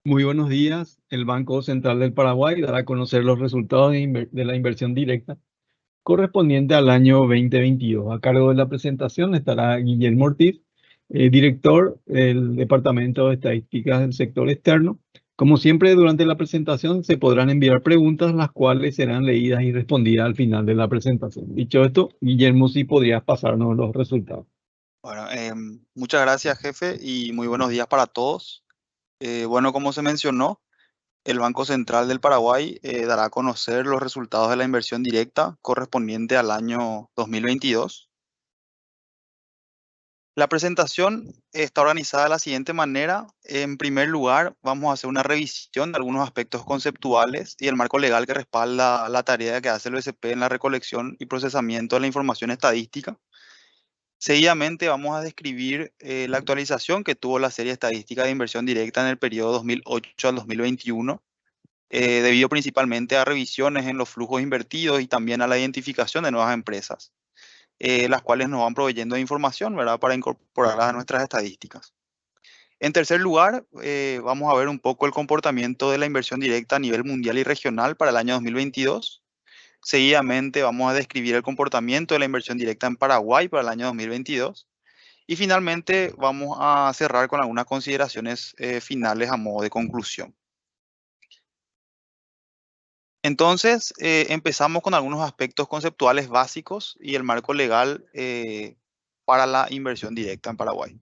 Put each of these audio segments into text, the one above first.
Muy buenos días. El Banco Central del Paraguay dará a conocer los resultados de la inversión directa correspondiente al año 2022. A cargo de la presentación estará Guillermo Ortiz, director del Departamento de Estadísticas del Sector Externo. Como siempre, durante la presentación se podrán enviar preguntas, las cuales serán leídas y respondidas al final de la presentación. Dicho esto, Guillermo, si podrías pasarnos los resultados. Bueno, muchas gracias, jefe, y muy buenos días para todos. Bueno, como se mencionó, el Banco Central del Paraguay dará a conocer los resultados de la inversión directa correspondiente al año 2022. La presentación está organizada de la siguiente manera. En primer lugar, vamos a hacer una revisión de algunos aspectos conceptuales y el marco legal que respalda la tarea que hace el BCP en la recolección y procesamiento de la información estadística. Seguidamente vamos a describir la actualización que tuvo la serie estadística de inversión directa en el periodo 2008 al 2021, debido principalmente a revisiones en los flujos invertidos y también a la identificación de nuevas empresas, las cuales nos van proveyendo de información, ¿verdad?, para incorporarlas a nuestras estadísticas. En tercer lugar, vamos a ver un poco el comportamiento de la inversión directa a nivel mundial y regional para el año 2022. Seguidamente vamos a describir el comportamiento de la inversión directa en Paraguay para el año 2022. Y finalmente vamos a cerrar con algunas consideraciones finales a modo de conclusión. Entonces, empezamos con algunos aspectos conceptuales básicos y el marco legal para la inversión directa en Paraguay.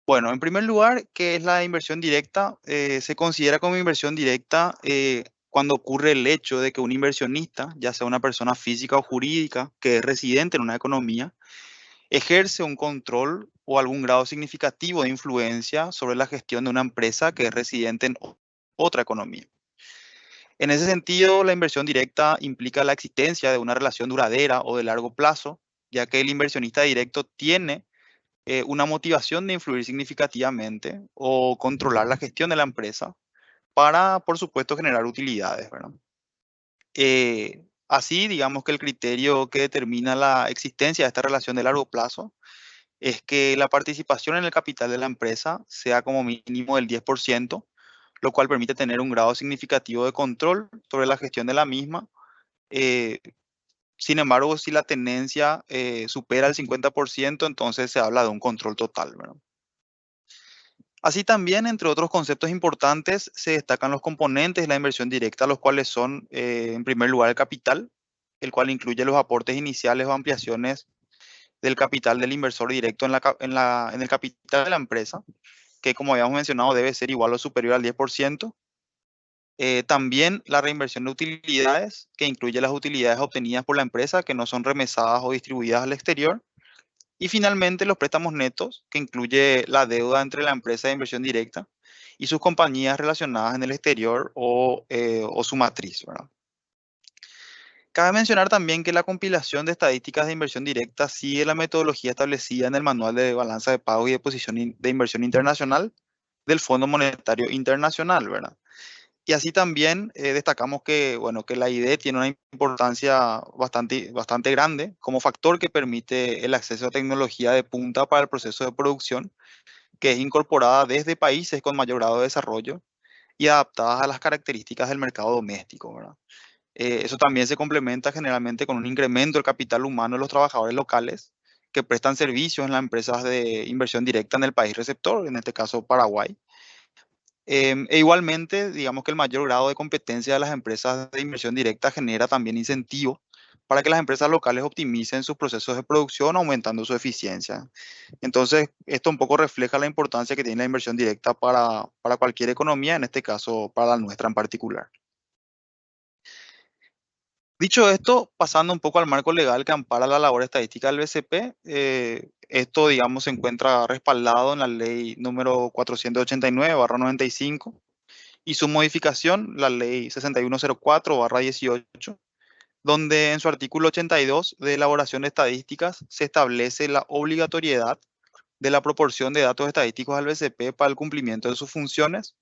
Bueno, en primer lugar, ¿qué es la inversión directa? Se considera como inversión directa cuando ocurre el hecho de que un inversionista, ya sea una persona física o jurídica, que es residente en una economía, ejerce un control o algún grado significativo de influencia sobre la gestión de una empresa que es residente en otra economía. En ese sentido, la inversión directa implica la existencia de una relación duradera o de largo plazo, ya que el inversionista directo tiene una motivación de influir significativamente o controlar la gestión de la empresa para, por supuesto, generar utilidades, ¿verdad? Así, digamos que el criterio que determina la existencia de esta relación de largo plazo es que la participación en el capital de la empresa sea como mínimo del 10%, lo cual permite tener un grado significativo de control sobre la gestión de la misma. Eh, Sin embargo, si la tenencia supera el 50%, entonces se habla de un control total, ¿verdad? Así también, entre otros conceptos importantes, se destacan los componentes de la inversión directa, los cuales son, en primer lugar, el capital, el cual incluye los aportes iniciales o ampliaciones del capital del inversor directo en el capital de la empresa, que como habíamos mencionado debe ser igual o superior al 10%. También la reinversión de utilidades, que incluye las utilidades obtenidas por la empresa que no son remesadas o distribuidas al exterior. Y finalmente los préstamos netos, que incluye la deuda entre la empresa de inversión directa y sus compañías relacionadas en el exterior o su matriz, ¿verdad? Cabe mencionar también que la compilación de estadísticas de inversión directa sigue la metodología establecida en el Manual de Balanza de Pago y de Inversión Internacional del Fondo Monetario Internacional, ¿verdad? Y así también destacamos que, bueno, que la ID tiene una importancia bastante grande como factor que permite el acceso a tecnología de punta para el proceso de producción, que es incorporada desde países con mayor grado de desarrollo y adaptadas a las características del mercado doméstico, ¿verdad? Eso también se complementa generalmente con un incremento del capital humano de los trabajadores locales que prestan servicios en las empresas de inversión directa en el país receptor, en este caso Paraguay. E igualmente, digamos que el mayor grado de competencia de las empresas de inversión directa genera también incentivos para que las empresas locales optimicen sus procesos de producción, aumentando su eficiencia. Entonces, esto un poco refleja la importancia que tiene la inversión directa para cualquier economía, en este caso para la nuestra en particular. Dicho esto, pasando un poco al marco legal que ampara la labor estadística del BCP, esto, digamos, se encuentra respaldado en la ley número 489/95 y su modificación, la ley 6104/18, donde en su artículo 82 de elaboración de estadísticas se establece la obligatoriedad de la proporción de datos estadísticos al BCP para el cumplimiento de sus funciones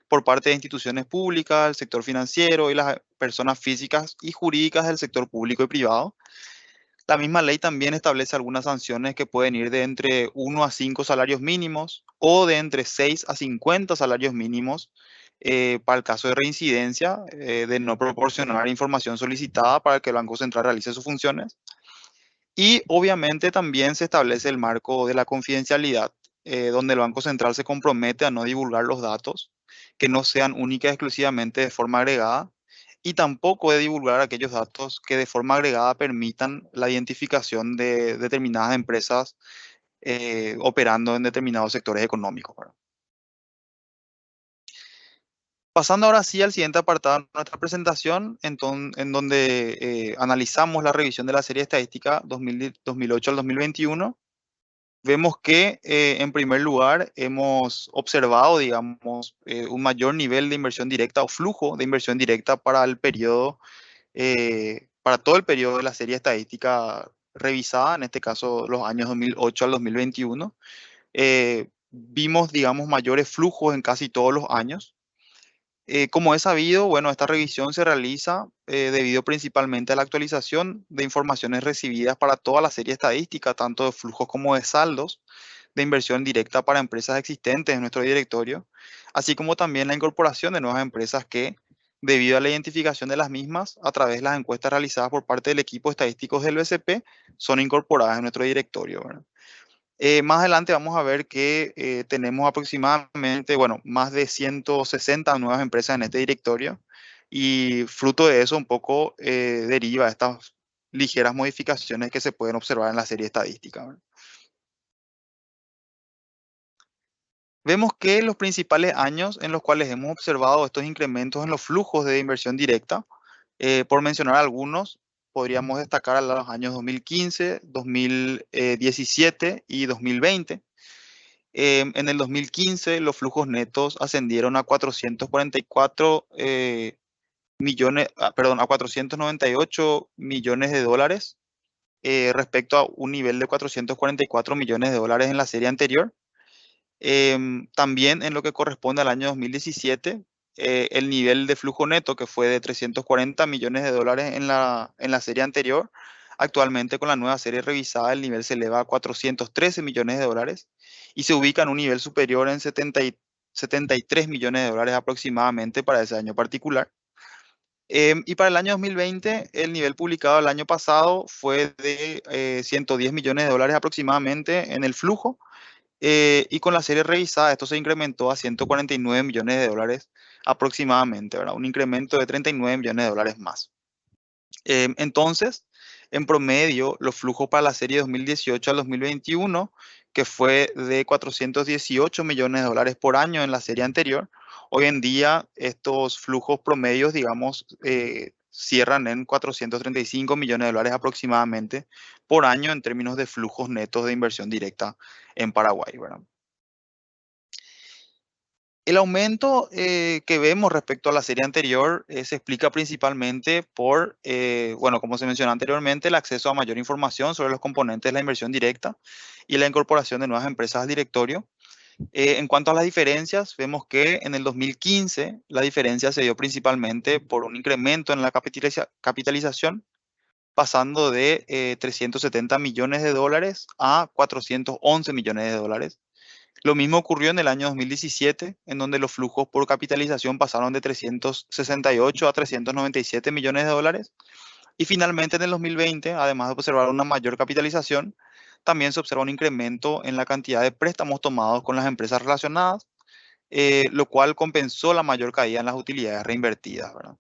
por parte de instituciones públicas, el sector financiero y las personas físicas y jurídicas del sector público y privado. La misma ley también establece algunas sanciones que pueden ir de entre 1 a 5 salarios mínimos o de entre 6 a 50 salarios mínimos para el caso de reincidencia, de no proporcionar información solicitada para que el Banco Central realice sus funciones. Y obviamente también se establece el marco de la confidencialidad, donde el Banco Central se compromete a no divulgar los datos que no sean únicas y exclusivamente de forma agregada y tampoco de divulgar aquellos datos que de forma agregada permitan la identificación de determinadas empresas operando en determinados sectores económicos, ¿verdad? Pasando ahora sí al siguiente apartado de nuestra presentación, en donde analizamos la revisión de la serie estadística 2008 al 2021. Vemos que, en primer lugar, hemos observado, digamos, un mayor nivel de inversión directa o flujo de inversión directa para el periodo, para todo el periodo de la serie estadística revisada, en este caso los años 2008 al 2021. Vimos, digamos, mayores flujos en casi todos los años. Como es sabido, bueno, esta revisión se realiza debido principalmente a la actualización de informaciones recibidas para toda la serie estadística, tanto de flujos como de saldos de inversión directa para empresas existentes en nuestro directorio, así como también la incorporación de nuevas empresas que, debido a la identificación de las mismas a través de las encuestas realizadas por parte del equipo estadístico del BCP, son incorporadas en nuestro directorio, ¿verdad? Más adelante vamos a ver que tenemos aproximadamente, bueno, más de 160 nuevas empresas en este directorio y fruto de eso un poco deriva estas ligeras modificaciones que se pueden observar en la serie estadística, ¿verdad? Vemos que los principales años en los cuales hemos observado estos incrementos en los flujos de inversión directa, por mencionar algunos, podríamos destacar a los años 2015, 2017 y 2020. En el 2015 los flujos netos ascendieron a 444 millones, perdón, a 498 millones de dólares respecto a un nivel de 444 millones de dólares en la serie anterior. También en lo que corresponde al año 2017, el nivel de flujo neto que fue de 340 millones de dólares en la serie anterior, actualmente con la nueva serie revisada el nivel se eleva a 413 millones de dólares y se ubica en un nivel superior en 73 millones de dólares aproximadamente para ese año particular. Y para el año 2020, el nivel publicado el año pasado fue de 110 millones de dólares aproximadamente en el flujo. Y con la serie revisada, esto se incrementó a 149 millones de dólares aproximadamente, ¿verdad? Un incremento de 39 millones de dólares más. Entonces, en promedio, los flujos para la serie 2018 al 2021, que fue de 418 millones de dólares por año en la serie anterior, hoy en día estos flujos promedios, digamos, cierran en 435 millones de dólares aproximadamente por año en términos de flujos netos de inversión directa en Paraguay, ¿verdad? El aumento que vemos respecto a la serie anterior se explica principalmente por, bueno, como se mencionó anteriormente, el acceso a mayor información sobre los componentes de la inversión directa y la incorporación de nuevas empresas al directorio. En cuanto a las diferencias, vemos que en el 2015 la diferencia se dio principalmente por un incremento en la capitalización, pasando de 370 millones de dólares a 411 millones de dólares. Lo mismo ocurrió en el año 2017, en donde los flujos por capitalización pasaron de 368 a 397 millones de dólares. Y finalmente en el 2020, además de observar una mayor capitalización, también se observa un incremento en la cantidad de préstamos tomados con las empresas relacionadas, lo cual compensó la mayor caída en las utilidades reinvertidas, ¿verdad?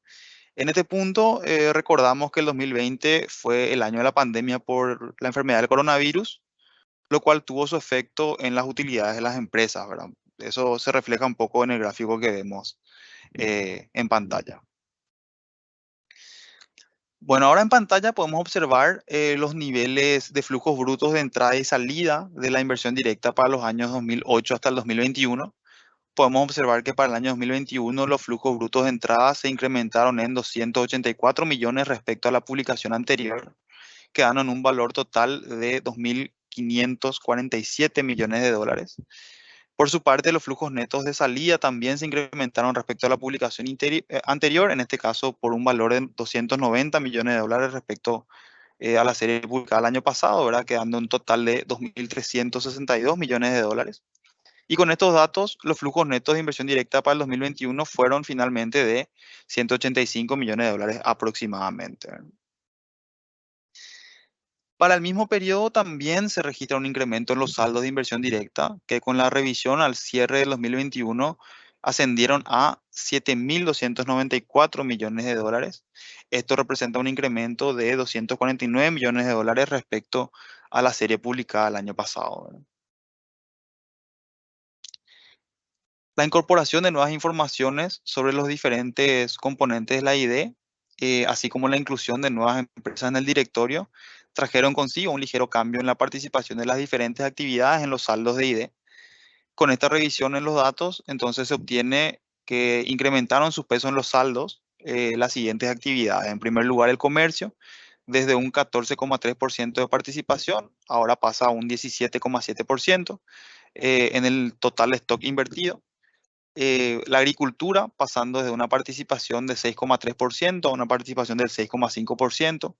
En este punto, recordamos que el 2020 fue el año de la pandemia por la enfermedad del coronavirus, lo cual tuvo su efecto en las utilidades de las empresas, ¿verdad? Eso se refleja un poco en el gráfico que vemos en pantalla. Bueno, ahora en pantalla podemos observar los niveles de flujos brutos de entrada y salida de la inversión directa para los años 2008 hasta el 2021. Podemos observar que para el año 2021 los flujos brutos de entrada se incrementaron en 284 millones respecto a la publicación anterior, quedando en un valor total de 2.547 millones de dólares. Por su parte, los flujos netos de salida también se incrementaron respecto a la publicación anterior, en este caso por un valor de 290 millones de dólares respecto a la serie publicada el año pasado, ¿verdad? Quedando un total de 2.362 millones de dólares. Y con estos datos, los flujos netos de inversión directa para el 2021 fueron finalmente de 185 millones de dólares aproximadamente. Para el mismo periodo también se registra un incremento en los saldos de inversión directa, que con la revisión al cierre del 2021 ascendieron a 7.294 millones de dólares. Esto representa un incremento de 249 millones de dólares respecto a la serie publicada el año pasado, ¿verdad? La incorporación de nuevas informaciones sobre los diferentes componentes de la ID, así como la inclusión de nuevas empresas en el directorio, trajeron consigo un ligero cambio en la participación de las diferentes actividades en los saldos de ID. Con esta revisión en los datos, entonces se obtiene que incrementaron su peso en los saldos las siguientes actividades. En primer lugar, el comercio, desde un 14,3% de participación, ahora pasa a un 17,7% en el total de stock invertido. La agricultura pasando desde una participación de 6,3% a una participación del 6,5%.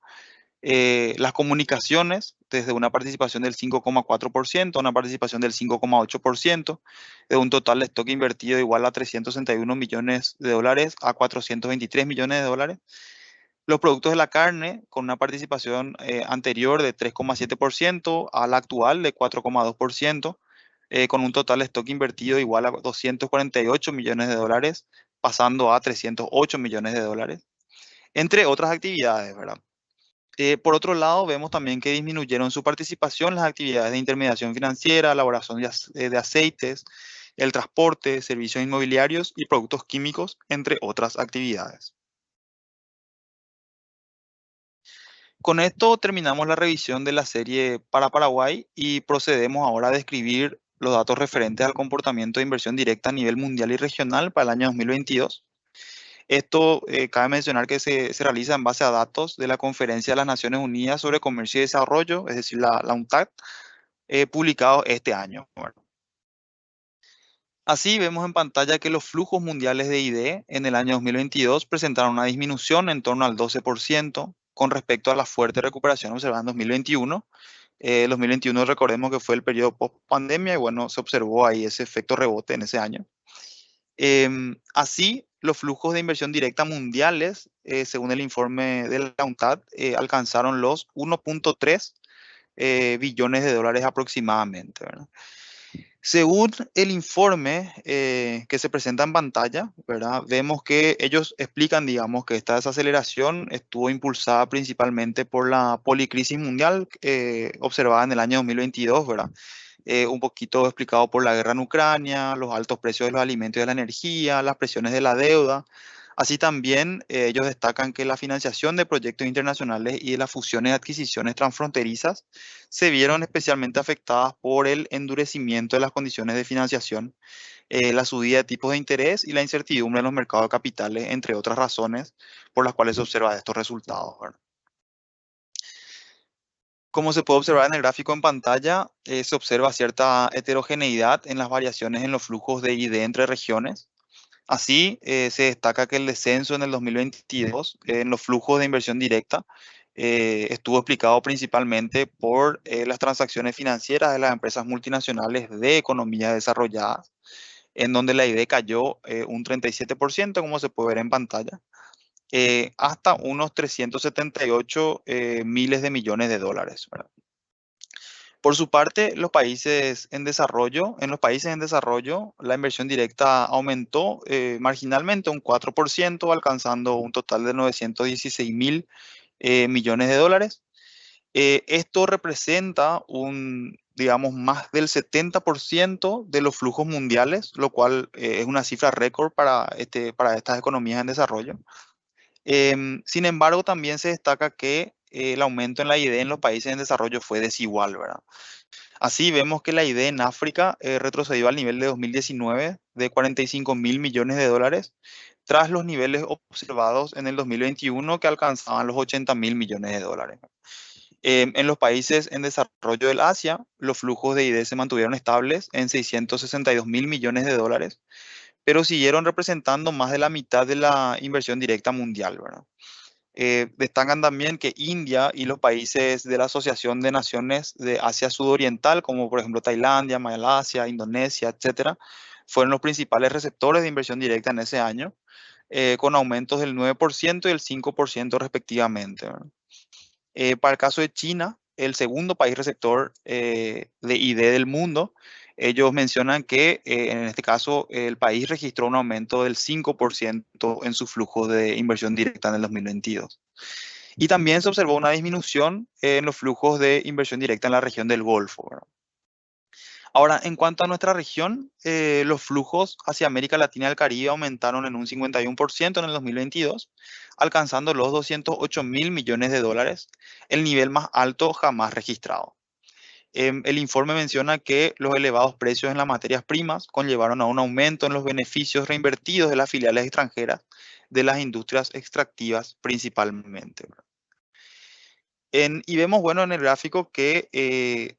Las comunicaciones desde una participación del 5,4% a una participación del 5,8%, de un total de stock invertido igual a 361 millones de dólares a 423 millones de dólares. Los productos de la carne con una participación anterior de 3,7% a la actual de 4,2%, con un total de stock invertido igual a 248 millones de dólares, pasando a 308 millones de dólares, entre otras actividades, ¿verdad? Por otro lado, vemos también que disminuyeron su participación las actividades de intermediación financiera, elaboración de aceites, el transporte, servicios inmobiliarios y productos químicos, entre otras actividades. Con esto terminamos la revisión de la serie para Paraguay y procedemos ahora a describir los datos referentes al comportamiento de inversión directa a nivel mundial y regional para el año 2022. Esto cabe mencionar que se realiza en base a datos de la Conferencia de las Naciones Unidas sobre Comercio y Desarrollo, es decir, la UNCTAD, publicado este año, ¿verdad? Así vemos en pantalla que los flujos mundiales de ID en el año 2022 presentaron una disminución en torno al 12% con respecto a la fuerte recuperación observada en 2021. 2021 recordemos que fue el periodo post pandemia y bueno, se observó ahí ese efecto rebote en ese año. Así, los flujos de inversión directa mundiales, según el informe de la UNCTAD, alcanzaron los 1,3 billones de dólares aproximadamente, ¿verdad? Según el informe que se presenta en pantalla, ¿verdad? Vemos que ellos explican, digamos, que esta desaceleración estuvo impulsada principalmente por la policrisis mundial observada en el año 2022, ¿verdad? Un poquito explicado por la guerra en Ucrania, los altos precios de los alimentos y de la energía, las presiones de la deuda. Así también ellos destacan que la financiación de proyectos internacionales y de las fusiones y adquisiciones transfronterizas se vieron especialmente afectadas por el endurecimiento de las condiciones de financiación, la subida de tipos de interés y la incertidumbre en los mercados de capitales, entre otras razones por las cuales se observan estos resultados, ¿verdad? Como se puede observar en el gráfico en pantalla, se observa cierta heterogeneidad en las variaciones en los flujos de ID entre regiones. Así, se destaca que el descenso en el 2022 en los flujos de inversión directa estuvo explicado principalmente por las transacciones financieras de las empresas multinacionales de economías desarrolladas, en donde la ID cayó un 37%, como se puede ver en pantalla, hasta unos 378 miles de millones de dólares, ¿verdad? Por su parte, en los países en desarrollo, la inversión directa aumentó marginalmente un 4%, alcanzando un total de 916 mil millones de dólares. Esto representa digamos, más del 70% de los flujos mundiales, lo cual es una cifra récord para estas economías en desarrollo. Sin embargo, también se destaca que el aumento en la ID en los países en desarrollo fue desigual, ¿verdad? Así vemos que la ID en África retrocedió al nivel de 2019 de 45 mil millones de dólares, tras los niveles observados en el 2021 que alcanzaban los 80 mil millones de dólares. En los países en desarrollo del Asia, los flujos de ID se mantuvieron estables en 662 mil millones de dólares, pero siguieron representando más de la mitad de la inversión directa mundial, ¿verdad? Destacan también que India y los países de la Asociación de Naciones de Asia Sudoriental, como por ejemplo Tailandia, Malasia, Indonesia, etcétera, fueron los principales receptores de inversión directa en ese año, con aumentos del 9% y el 5% respectivamente, ¿verdad? Para el caso de China, el segundo país receptor de ID del mundo, ellos mencionan que en este caso el país registró un aumento del 5% en su flujo de inversión directa en el 2022. Y también se observó una disminución en los flujos de inversión directa en la región del Golfo, ¿verdad? Ahora, en cuanto a nuestra región, los flujos hacia América Latina y el Caribe aumentaron en un 51% en el 2022, alcanzando los 208.000 millones de dólares, el nivel más alto jamás registrado. El informe menciona que los elevados precios en las materias primas conllevaron a un aumento en los beneficios reinvertidos de las filiales extranjeras de las industrias extractivas principalmente, ¿verdad? Y vemos, bueno, en el gráfico que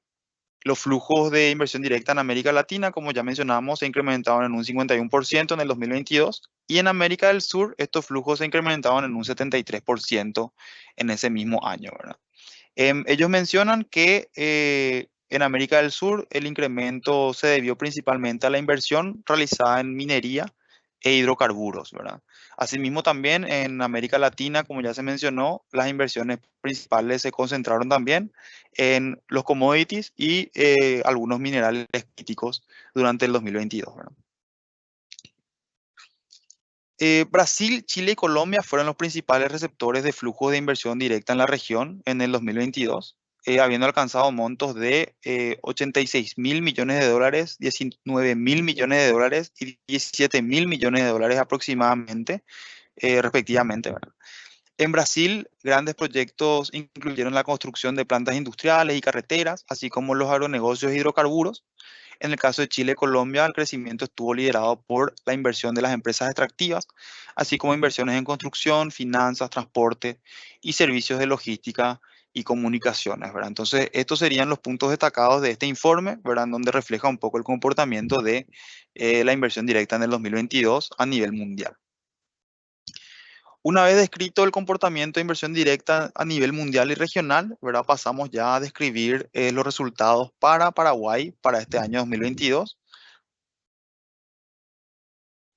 los flujos de inversión directa en América Latina, como ya mencionamos, se incrementaron en un 51% en el 2022 y en América del Sur estos flujos se incrementaron en un 73% en ese mismo año, ¿verdad? Ellos mencionan que en América del Sur el incremento se debió principalmente a la inversión realizada en minería e hidrocarburos, ¿verdad? Asimismo, también en América Latina, como ya se mencionó, las inversiones principales se concentraron también en los commodities y algunos minerales críticos durante el 2022, ¿verdad? Brasil, Chile y Colombia fueron los principales receptores de flujos de inversión directa en la región en el 2022, habiendo alcanzado montos de 86.000 millones de dólares, 19.000 millones de dólares y 17.000 millones de dólares aproximadamente, respectivamente, ¿verdad? En Brasil, grandes proyectos incluyeron la construcción de plantas industriales y carreteras, así como los agronegocios e hidrocarburos. En el caso de Chile y Colombia, el crecimiento estuvo liderado por la inversión de las empresas extractivas, así como inversiones en construcción, finanzas, transporte y servicios de logística y comunicaciones, ¿verdad? Entonces, estos serían los puntos destacados de este informe, ¿verdad? Donde refleja un poco el comportamiento de la inversión directa en el 2022 a nivel mundial. Una vez descrito el comportamiento de inversión directa a nivel mundial y regional, ¿verdad? Pasamos ya a describir los resultados para Paraguay para este año 2022.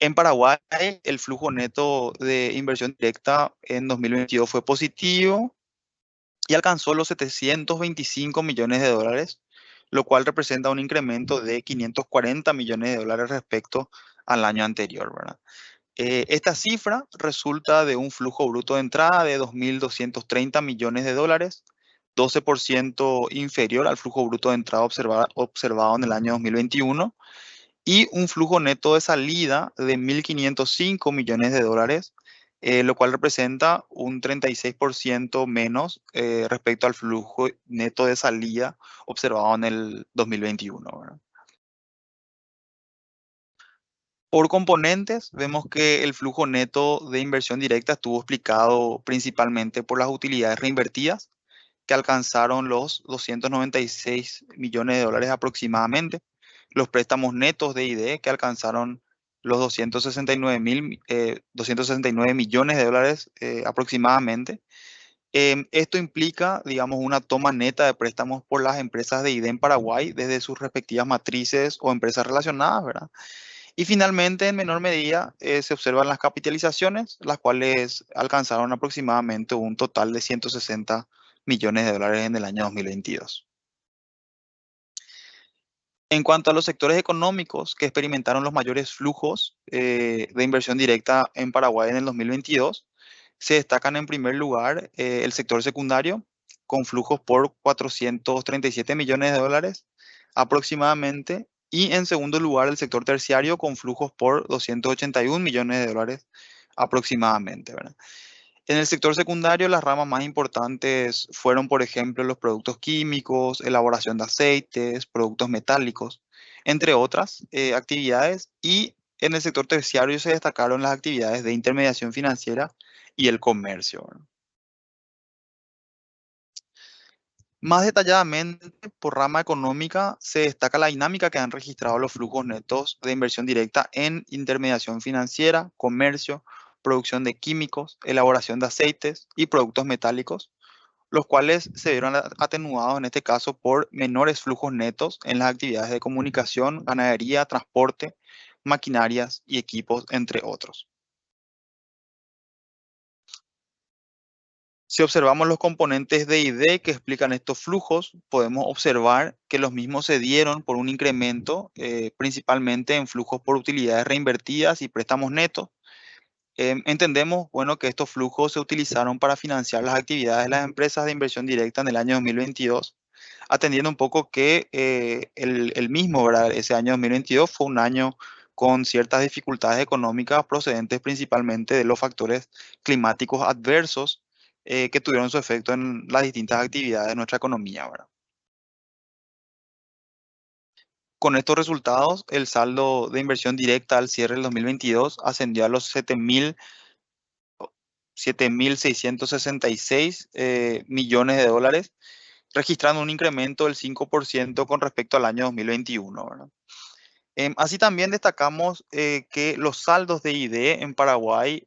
En Paraguay, el flujo neto de inversión directa en 2022 fue positivo y alcanzó los 725 millones de dólares, lo cual representa un incremento de 540 millones de dólares respecto al año anterior, ¿verdad? Esta cifra resulta de un flujo bruto de entrada de 2.230 millones de dólares, 12% inferior al flujo bruto de entrada observado en el año 2021, y un flujo neto de salida de 1.505 millones de dólares, lo cual representa un 36% menos respecto al flujo neto de salida observado en el 2021, ¿verdad? Por componentes, vemos que el flujo neto de inversión directa estuvo explicado principalmente por las utilidades reinvertidas, que alcanzaron los 296 millones de dólares aproximadamente, los préstamos netos de ID, que alcanzaron los 269 millones de dólares aproximadamente. Esto implica, digamos, una toma neta de préstamos por las empresas de ID en Paraguay desde sus respectivas matrices o empresas relacionadas, ¿verdad? Y finalmente, en menor medida, se observan las capitalizaciones, las cuales alcanzaron aproximadamente un total de 160 millones de dólares en el año 2022. En cuanto a los sectores económicos que experimentaron los mayores flujos de inversión directa en Paraguay en el 2022, se destacan en primer lugar el sector secundario, con flujos por 437 millones de dólares aproximadamente, y en segundo lugar el sector terciario con flujos por 281 millones de dólares aproximadamente, ¿verdad? En el sector secundario, las ramas más importantes fueron, por ejemplo, los productos químicos, elaboración de aceites, productos metálicos, entre otras actividades. Y en el sector terciario se destacaron las actividades de intermediación financiera y el comercio, ¿verdad? Más detalladamente, por rama económica, se destaca la dinámica que han registrado los flujos netos de inversión directa en intermediación financiera, comercio, producción de químicos, elaboración de aceites y productos metálicos, los cuales se vieron atenuados en este caso por menores flujos netos en las actividades de comunicación, ganadería, transporte, maquinarias y equipos, entre otros. Si observamos los componentes D y D que explican estos flujos, podemos observar que los mismos se dieron por un incremento, principalmente en flujos por utilidades reinvertidas y préstamos netos. Entendemos, bueno, que estos flujos se utilizaron para financiar las actividades de las empresas de inversión directa en el año 2022, atendiendo un poco que el mismo, ¿verdad? Ese año 2022 fue un año con ciertas dificultades económicas procedentes principalmente de los factores climáticos adversos que tuvieron su efecto en las distintas actividades de nuestra economía, ¿verdad? Con estos resultados, el saldo de inversión directa al cierre del 2022 ascendió a los 7.666 millones de dólares, registrando un incremento del 5% con respecto al año 2021, ¿verdad? Así también destacamos que los saldos de ID en Paraguay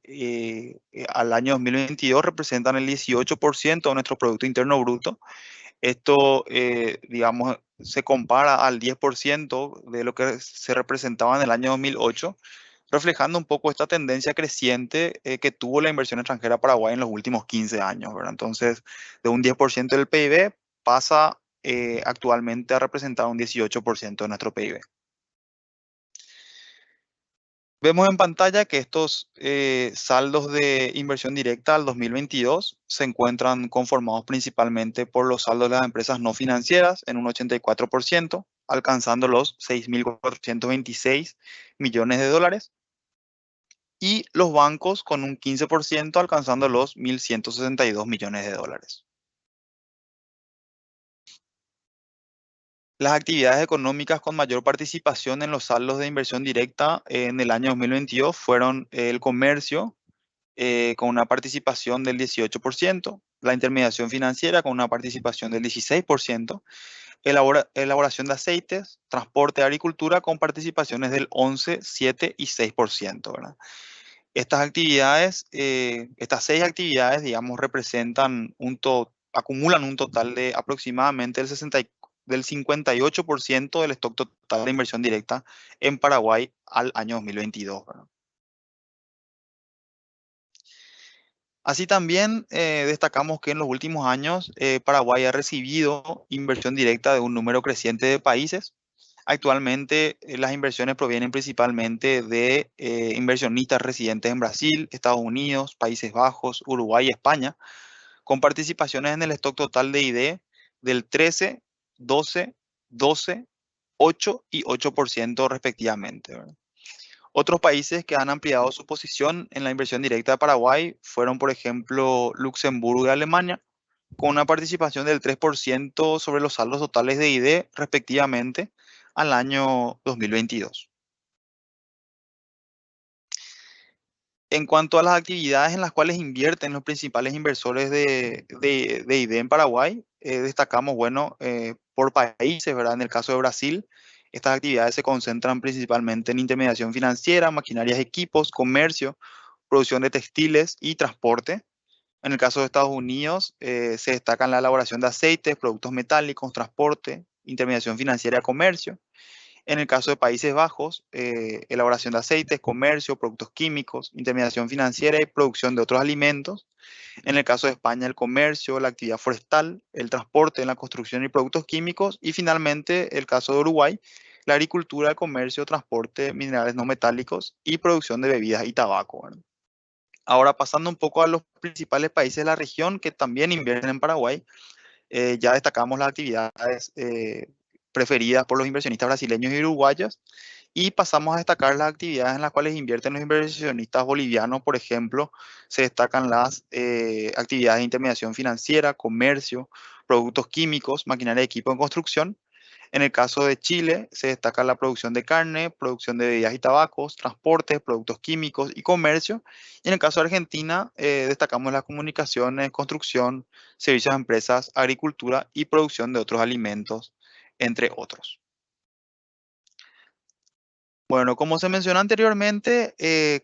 al año 2022 representan el 18% de nuestro Producto Interno Bruto. Esto, digamos, se compara al 10% de lo que se representaba en el año 2008, reflejando un poco esta tendencia creciente que tuvo la inversión extranjera a Paraguay en los últimos 15 años, ¿verdad? Entonces, de un 10% del PIB pasa actualmente a representar un 18% de nuestro PIB. Vemos en pantalla que estos saldos de inversión directa al 2022 se encuentran conformados principalmente por los saldos de las empresas no financieras en un 84%, alcanzando los 6.426 millones de dólares, y los bancos con un 15%, alcanzando los 1.162 millones de dólares. Las actividades económicas con mayor participación en los saldos de inversión directa en el año 2022 fueron el comercio, con una participación del 18%, la intermediación financiera con una participación del 16%, elaboración de aceites, transporte y agricultura con participaciones del 11, 7 y 6%, ¿verdad? Estas actividades, estas 6 actividades, digamos, acumulan un total de aproximadamente del 58% del stock total de inversión directa en Paraguay al año 2022, ¿verdad? Así también destacamos que en los últimos años Paraguay ha recibido inversión directa de un número creciente de países. Actualmente las inversiones provienen principalmente de inversionistas residentes en Brasil, Estados Unidos, Países Bajos, Uruguay y España, con participaciones en el stock total de ID del 13, 12, 12, 8 y 8% respectivamente, ¿verdad? Otros países que han ampliado su posición en la inversión directa de Paraguay fueron, por ejemplo, Luxemburgo y Alemania, con una participación del 3% sobre los saldos totales de ID, respectivamente, al año 2022. En cuanto a las actividades en las cuales invierten los principales inversores de ID en Paraguay, destacamos, bueno, por países, ¿verdad? En el caso de Brasil, estas actividades se concentran principalmente en intermediación financiera, maquinarias, equipos, comercio, producción de textiles y transporte. En el caso de Estados Unidos, se destacan la elaboración de aceites, productos metálicos, transporte, intermediación financiera y comercio. En el caso de Países Bajos, elaboración de aceites, comercio, productos químicos, intermediación financiera y producción de otros alimentos. En el caso de España, el comercio, la actividad forestal, el transporte, la construcción y productos químicos. Y finalmente, el caso de Uruguay, la agricultura, el comercio, transporte, minerales no metálicos y producción de bebidas y tabaco, ¿verdad? Ahora, pasando un poco a los principales países de la región que también invierten en Paraguay, ya destacamos las actividades preferidas por los inversionistas brasileños y uruguayos, y pasamos a destacar las actividades en las cuales invierten los inversionistas bolivianos. Por ejemplo, se destacan las actividades de intermediación financiera, comercio, productos químicos, maquinaria de equipo en construcción. En el caso de Chile, se destaca la producción de carne, producción de bebidas y tabacos, transporte, productos químicos y comercio. Y en el caso de Argentina, destacamos las comunicaciones, construcción, servicios a empresas, agricultura y producción de otros alimentos, entre otros. Bueno, como se mencionó anteriormente,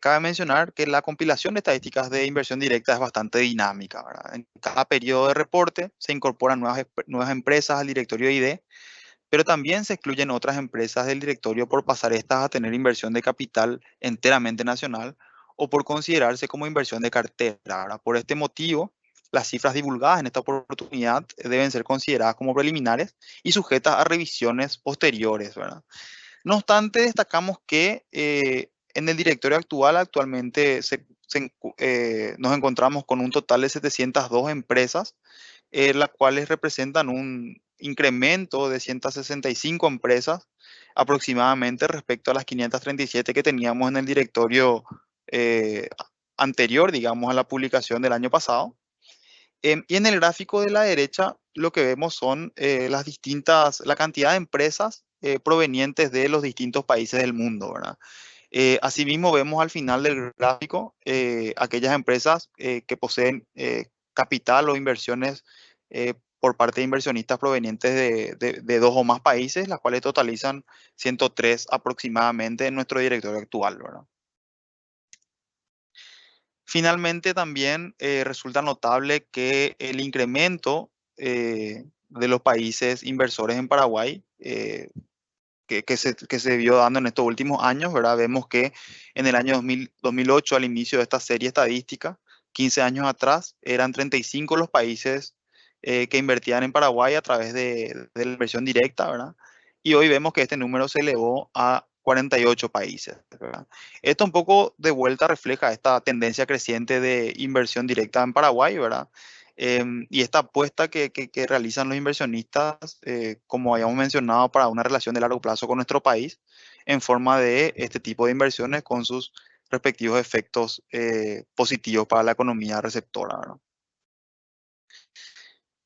cabe mencionar que la compilación de estadísticas de inversión directa es bastante dinámica, ¿verdad? En cada periodo de reporte se incorporan nuevas empresas al directorio ID, pero también se excluyen otras empresas del directorio por pasar estas a tener inversión de capital enteramente nacional o por considerarse como inversión de cartera, ¿verdad? Por este motivo, las cifras divulgadas en esta oportunidad deben ser consideradas como preliminares y sujetas a revisiones posteriores, ¿verdad? No obstante, destacamos que en el directorio actualmente nos encontramos con un total de 702 empresas, las cuales representan un incremento de 165 empresas aproximadamente respecto a las 537 que teníamos en el directorio eh, anterior, digamos, a la publicación del año pasado. Y en el gráfico de la derecha lo que vemos son la cantidad de empresas provenientes de los distintos países del mundo, ¿verdad? Asimismo, vemos al final del gráfico aquellas empresas que poseen capital o inversiones por parte de inversionistas provenientes de dos o más países, las cuales totalizan 103 aproximadamente en nuestro directorio actual, ¿verdad? Finalmente, también resulta notable que el incremento de los países inversores en Paraguay, que se vio dando en estos últimos años, ¿verdad? Vemos que en el año 2008, al inicio de esta serie estadística, 15 años atrás, eran 35 los países que invertían en Paraguay a través de la inversión directa, ¿verdad? Y hoy vemos que este número se elevó a 48 países, ¿verdad? Esto un poco de vuelta refleja esta tendencia creciente de inversión directa en Paraguay, ¿verdad? Y esta apuesta que realizan los inversionistas, como habíamos mencionado, para una relación de largo plazo con nuestro país, en forma de este tipo de inversiones con sus respectivos efectos positivos para la economía receptora, ¿verdad?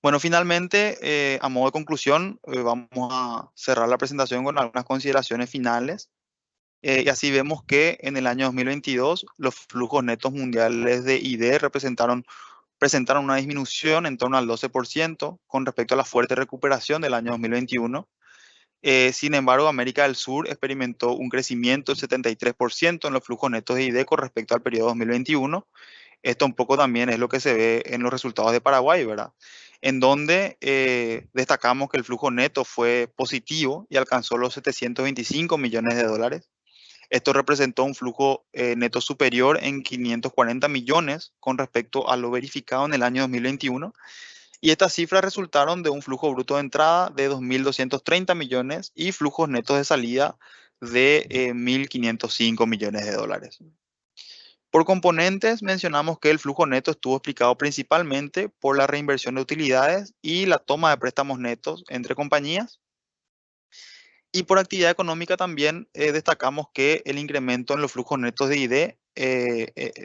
Bueno, finalmente, a modo de conclusión, vamos a cerrar la presentación con algunas consideraciones finales. Y así vemos que en el año 2022 los flujos netos mundiales de ID presentaron una disminución en torno al 12% con respecto a la fuerte recuperación del año 2021. Sin embargo, América del Sur experimentó un crecimiento del 73% en los flujos netos de ID con respecto al periodo 2021. Esto un poco también es lo que se ve en los resultados de Paraguay, ¿verdad? En donde destacamos que el flujo neto fue positivo y alcanzó los 725 millones de dólares. Esto representó un flujo neto superior en 540 millones con respecto a lo verificado en el año 2021. Y estas cifras resultaron de un flujo bruto de entrada de 2.230 millones y flujos netos de salida de 1.505 millones de dólares. Por componentes, mencionamos que el flujo neto estuvo explicado principalmente por la reinversión de utilidades y la toma de préstamos netos entre compañías. Y por actividad económica también destacamos que el incremento en los flujos netos de ID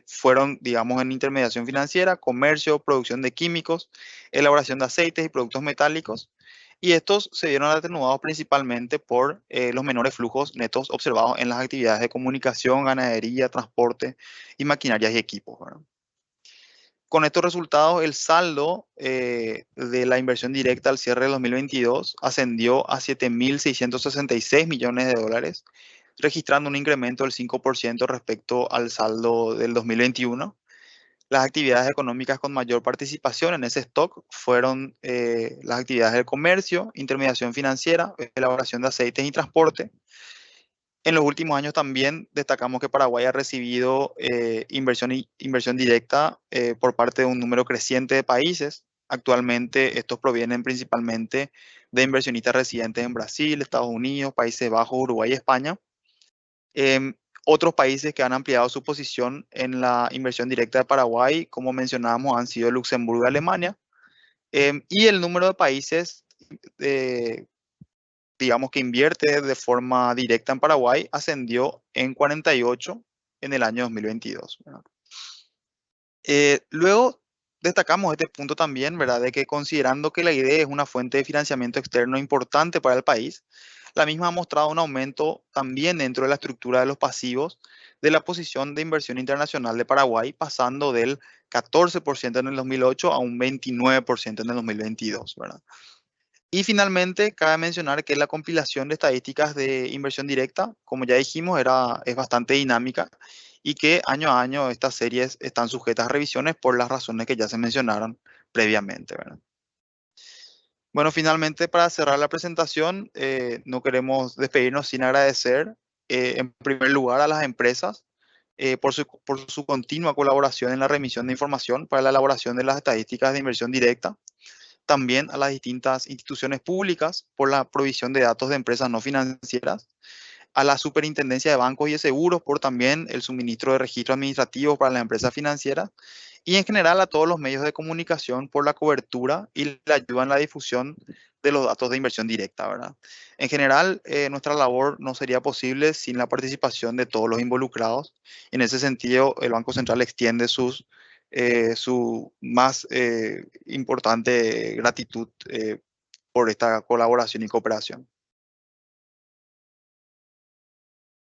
fueron, digamos, en intermediación financiera, comercio, producción de químicos, elaboración de aceites y productos metálicos. Y estos se vieron atenuados principalmente por los menores flujos netos observados en las actividades de comunicación, ganadería, transporte y maquinarias y equipos, ¿verdad? Con estos resultados, el saldo de la inversión directa al cierre de 2022 ascendió a 7.666 millones de dólares, registrando un incremento del 5% respecto al saldo del 2021. Las actividades económicas con mayor participación en ese stock fueron las actividades del comercio, intermediación financiera, elaboración de aceites y transporte. En los últimos años también destacamos que Paraguay ha recibido inversión directa por parte de un número creciente de países. Actualmente estos provienen principalmente de inversionistas residentes en Brasil, Estados Unidos, Países Bajos, Uruguay y España. Em, Otros países que han ampliado su posición en la inversión directa de Paraguay, como mencionábamos, han sido Luxemburgo y Alemania. Y el número de países eh, digamos, que invierte de forma directa en Paraguay, ascendió en 48 en el año 2022, ¿verdad? Luego destacamos este punto también, ¿verdad? De que considerando que la idea es una fuente de financiamiento externo importante para el país, la misma ha mostrado un aumento también dentro de la estructura de los pasivos de la posición de inversión internacional de Paraguay, pasando del 14% en el 2008 a un 29% en el 2022, ¿verdad? Y finalmente, cabe mencionar que la compilación de estadísticas de inversión directa, como ya dijimos, es bastante dinámica y que año a año estas series están sujetas a revisiones por las razones que ya se mencionaron previamente, ¿verdad? Bueno, finalmente, para cerrar la presentación, no queremos despedirnos sin agradecer, en primer lugar, a las empresas por su continua colaboración en la remisión de información para la elaboración de las estadísticas de inversión directa. También a las distintas instituciones públicas por la provisión de datos de empresas no financieras, a la Superintendencia de Bancos y de Seguros por también el suministro de registros administrativos para las empresas financieras y en general a todos los medios de comunicación por la cobertura y la ayuda en la difusión de los datos de inversión directa, ¿verdad? En general, nuestra labor no sería posible sin la participación de todos los involucrados. En ese sentido, el Banco Central extiende su más importante gratitud por esta colaboración y cooperación.